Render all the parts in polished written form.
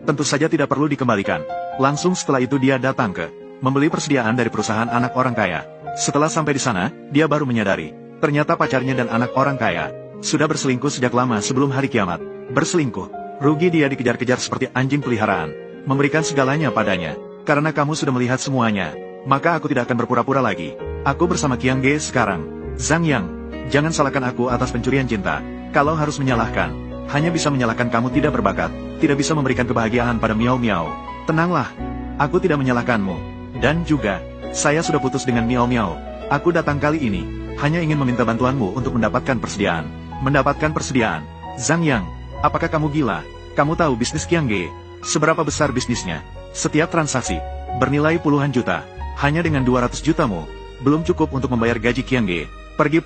tentu saja tidak perlu dikembalikan. Langsung setelah itu dia datang ke membeli persediaan dari perusahaan anak orang kaya. Setelah sampai di sana, dia baru menyadari, ternyata pacarnya dan anak orang kaya sudah berselingkuh sejak lama sebelum hari kiamat. Berselingkuh, rugi dia dikejar-kejar seperti anjing peliharaan, memberikan segalanya padanya. Karena kamu sudah melihat semuanya, maka aku tidak akan berpura-pura lagi. Aku bersama Qiang Ge sekarang. Zhang Yang, jangan salahkan aku atas pencurian cinta. Kalau harus menyalahkan, hanya bisa menyalahkan kamu tidak berbakat, tidak bisa memberikan kebahagiaan pada Miao Miao. Tenanglah, aku tidak menyalahkanmu. Dan juga, saya sudah putus dengan Miao Miao. Aku datang kali ini, hanya ingin meminta bantuanmu untuk mendapatkan persediaan. Mendapatkan persediaan. Zhang Yang, apakah kamu gila? Kamu tahu bisnis Qiang Ge? Seberapa besar bisnisnya? Setiap transaksi, bernilai puluhan juta. Hanya dengan 200 jutamu, belum cukup untuk membayar gaji Qiang Ge. Pergi.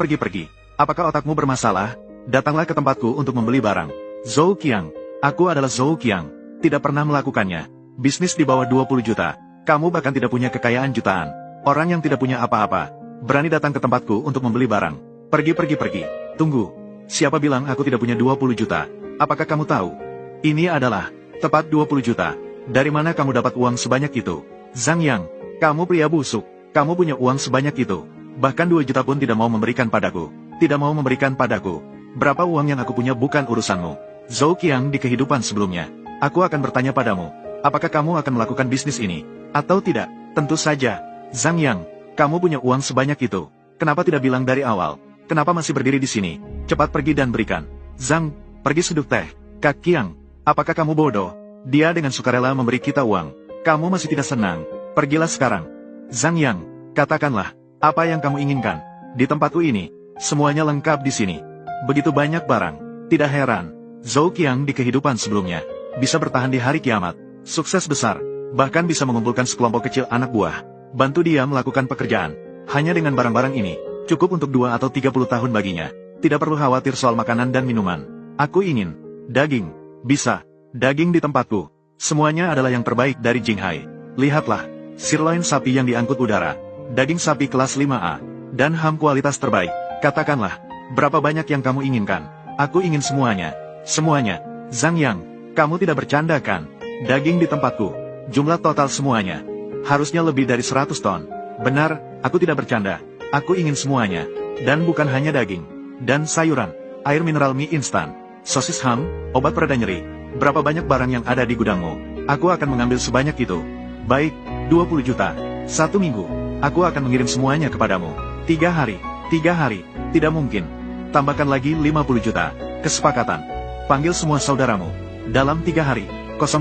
Apakah otakmu bermasalah? Datanglah ke tempatku untuk membeli barang. Zhou Qiang, aku adalah Zhou Qiang. Tidak pernah melakukannya. Bisnis di bawah 20 juta. Kamu bahkan tidak punya kekayaan jutaan. Orang yang tidak punya apa-apa, berani datang ke tempatku untuk membeli barang. Pergi. Tunggu. Siapa bilang aku tidak punya 20 juta? Apakah kamu tahu? Ini adalah tepat 20 juta. Dari mana kamu dapat uang sebanyak itu? Zhang Yang, kamu pria busuk. Kamu punya uang sebanyak itu. Bahkan 2 juta pun tidak mau memberikan padaku. Tidak mau memberikan padaku. Berapa uang yang aku punya bukan urusanmu. Zhou Qiang di kehidupan sebelumnya. Aku akan bertanya padamu. Apakah kamu akan melakukan bisnis ini? Atau tidak? Tentu saja. Zhang Yang, kamu punya uang sebanyak itu. Kenapa tidak bilang dari awal? Kenapa masih berdiri di sini? Cepat pergi dan berikan. Zhang, pergi seduh teh. Kak Qiang, apakah kamu bodoh? Dia dengan sukarela memberi kita uang. Kamu masih tidak senang. Pergilah sekarang. Zhang Yang, katakanlah, apa yang kamu inginkan? Di tempatku ini, semuanya lengkap di sini. Begitu banyak barang. Tidak heran, Zhou Qiang di kehidupan sebelumnya bisa bertahan di hari kiamat. Sukses besar. Bahkan bisa mengumpulkan sekelompok kecil anak buah. Bantu dia melakukan pekerjaan. Hanya dengan barang-barang ini, cukup untuk 2 atau 30 tahun baginya. Tidak perlu khawatir soal makanan dan minuman. Aku ingin daging. Bisa. Daging di tempatku. Semuanya adalah yang terbaik dari Jinghai. Lihatlah, sirloin sapi yang diangkut udara. Daging sapi kelas 5A. Dan ham kualitas terbaik. Katakanlah, berapa banyak yang kamu inginkan? Aku ingin semuanya. Semuanya. Zhang Yang, kamu tidak bercanda kan? Daging di tempatku. Jumlah total semuanya harusnya lebih dari 100 ton. Benar, aku tidak bercanda. Aku ingin semuanya. Dan bukan hanya daging. Dan sayuran, air mineral mie instan, sosis ham, obat pereda nyeri. Berapa banyak barang yang ada di gudangmu? Aku akan mengambil sebanyak itu. Baik, 20 juta. 1 minggu. Aku akan mengirim semuanya kepadamu. 3 hari. 3 hari. Tidak mungkin. Tambahkan lagi 50 juta. Kesepakatan. Panggil semua saudaramu. Dalam 3 hari. Kosongkan